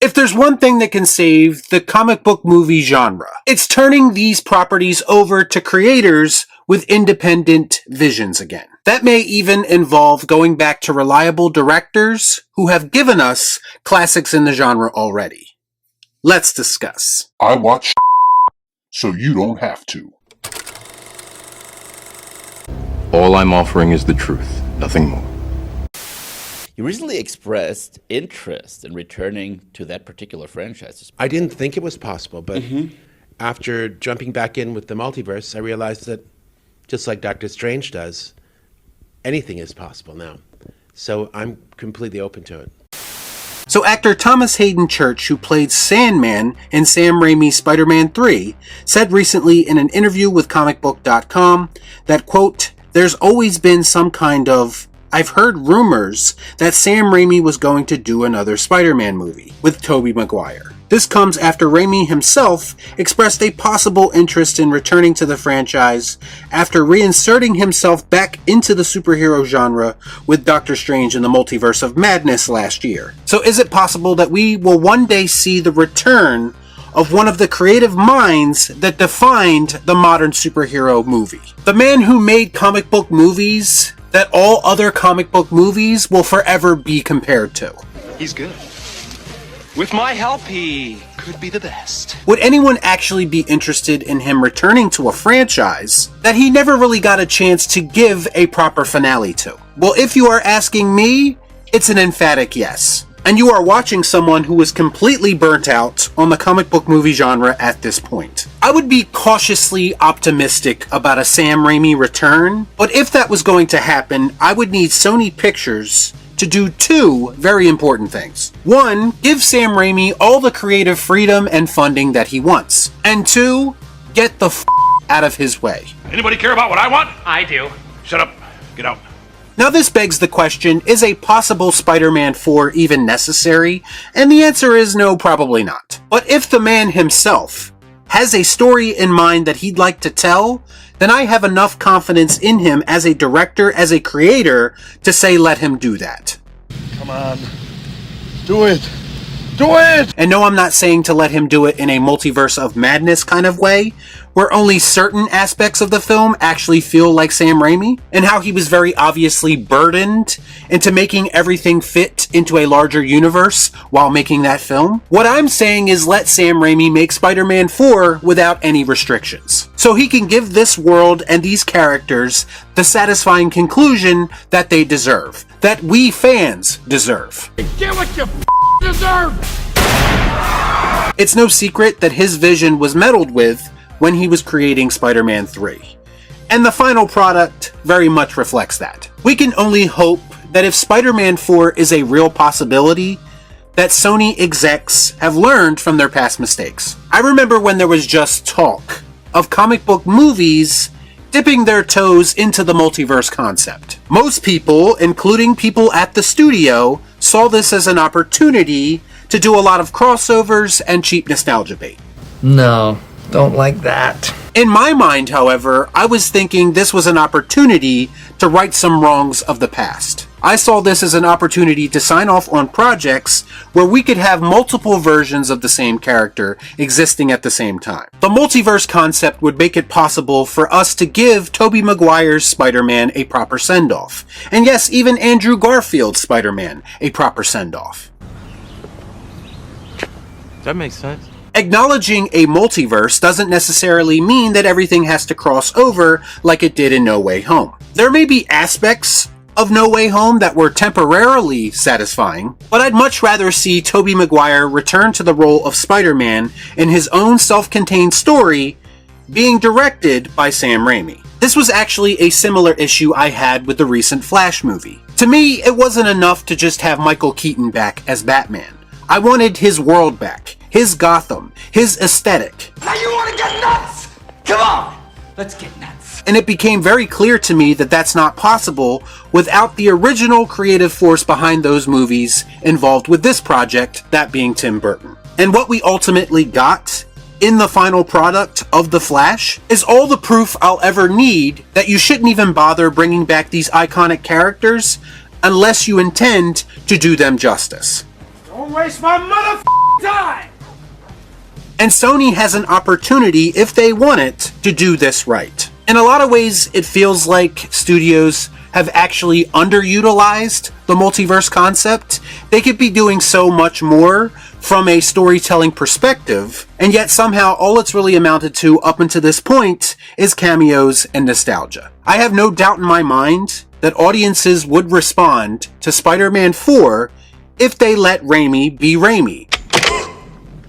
If there's one thing that can save the comic book movie genre, it's turning these properties over to creators with independent visions again. That may even involve going back to reliable directors who have given us classics in the genre already. Let's discuss. I watch so you don't have to. All I'm offering is the truth, nothing more. You recently expressed interest in returning to that particular franchise. I didn't think it was possible, but after jumping back in with the multiverse, I realized that just like Doctor Strange does, anything is possible now. So I'm completely open to it. So actor Thomas Hayden Church, who played Sandman in Sam Raimi Spider-Man 3, said recently in an interview with comicbook.com that, quote, "There's always been some kind of I've heard rumors that Sam Raimi was going to do another Spider-Man movie with Tobey Maguire. This comes after Raimi himself expressed a possible interest in returning to the franchise after reinserting himself back into the superhero genre with Doctor Strange in the Multiverse of Madness last year. So is it possible that we will one day see the return of one of the creative minds that defined the modern superhero movie? The man who made comic book movies that all other comic book movies will forever be compared to. He's good. With my help, he could be the best. Would anyone actually be interested in him returning to a franchise that he never really got a chance to give a proper finale to? Well, if you are asking me, it's an emphatic yes. And you are watching someone who is completely burnt out on the comic book movie genre at this point. I would be cautiously optimistic about a Sam Raimi return, but if that was going to happen, I would need Sony Pictures to do two very important things. One, give Sam Raimi all the creative freedom and funding that he wants. And two, get the out of his way. Anybody care about what I want? I do. Shut up. Get out. Now this begs the question, is a possible Spider-Man 4 even necessary? And the answer is no, probably not. But if the man himself has a story in mind that he'd like to tell, then I have enough confidence in him as a director, as a creator, to say let him do that. Come on. Do it. Do it! And no, I'm not saying to let him do it in a multiverse of madness kind of way, where only certain aspects of the film actually feel like Sam Raimi, and how he was very obviously burdened into making everything fit into a larger universe while making that film. What I'm saying is let Sam Raimi make Spider-Man 4 without any restrictions, so he can give this world and these characters the satisfying conclusion that they deserve, that we fans deserve. Get what you deserve! It's no secret that his vision was meddled with when he was creating Spider-Man 3. And the final product very much reflects that. We can only hope that if Spider-Man 4 is a real possibility, that Sony execs have learned from their past mistakes. I remember when there was just talk of comic book movies dipping their toes into the multiverse concept. Most people, including people at the studio, saw this as an opportunity to do a lot of crossovers and cheap nostalgia bait. No, don't like that. In my mind, however, I was thinking this was an opportunity to right some wrongs of the past. I saw this as an opportunity to sign off on projects where we could have multiple versions of the same character existing at the same time. The multiverse concept would make it possible for us to give Tobey Maguire's Spider-Man a proper send-off. And yes, even Andrew Garfield's Spider-Man a proper send-off. That makes sense. Acknowledging a multiverse doesn't necessarily mean that everything has to cross over like it did in No Way Home. There may be aspects of No Way Home that were temporarily satisfying, but I'd much rather see Tobey Maguire return to the role of Spider-Man in his own self-contained story being directed by Sam Raimi. This was actually a similar issue I had with the recent Flash movie. To me, it wasn't enough to just have Michael Keaton back as Batman. I wanted his world back, his Gotham, his aesthetic. Now you want to get nuts? Come on, let's get nuts. And it became very clear to me that that's not possible without the original creative force behind those movies involved with this project, that being Tim Burton. And what we ultimately got in the final product of The Flash is all the proof I'll ever need that you shouldn't even bother bringing back these iconic characters unless you intend to do them justice. Don't waste my And Sony has an opportunity, if they want it, to do this right. In a lot of ways, it feels like studios have actually underutilized the multiverse concept. They could be doing so much more from a storytelling perspective, and yet somehow all it's really amounted to up until this point is cameos and nostalgia. I have no doubt in my mind that audiences would respond to Spider-Man 4 if they let Raimi be Raimi.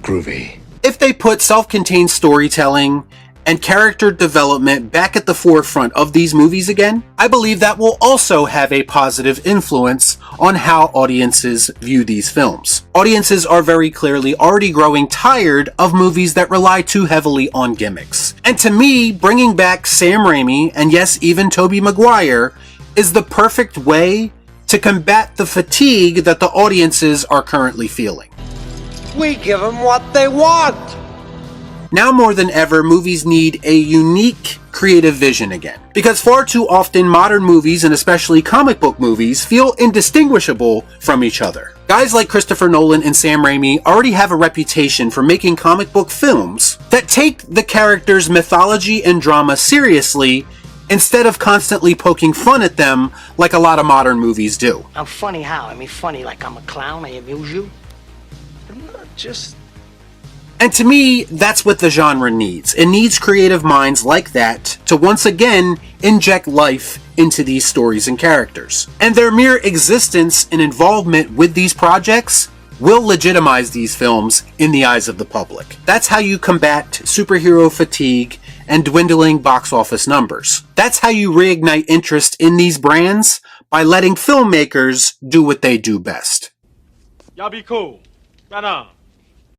Groovy. If they put self-contained storytelling and character development back at the forefront of these movies again, I believe that will also have a positive influence on how audiences view these films. Audiences are very clearly already growing tired of movies that rely too heavily on gimmicks. And to me, bringing back Sam Raimi, and yes, even Tobey Maguire, is the perfect way to combat the fatigue that the audiences are currently feeling. We give them what they want! Now more than ever, movies need a unique creative vision again. Because far too often, modern movies, and especially comic book movies, feel indistinguishable from each other. Guys like Christopher Nolan and Sam Raimi already have a reputation for making comic book films that take the characters' mythology and drama seriously, instead of constantly poking fun at them like a lot of modern movies do. I'm funny how? I mean funny like I'm a clown, I amuse you? I'm not just... And to me, that's what the genre needs. It needs creative minds like that to once again inject life into these stories and characters. And their mere existence and involvement with these projects will legitimize these films in the eyes of the public. That's how you combat superhero fatigue and dwindling box office numbers. That's how you reignite interest in these brands, by letting filmmakers do what they do best. Y'all be cool. Right on.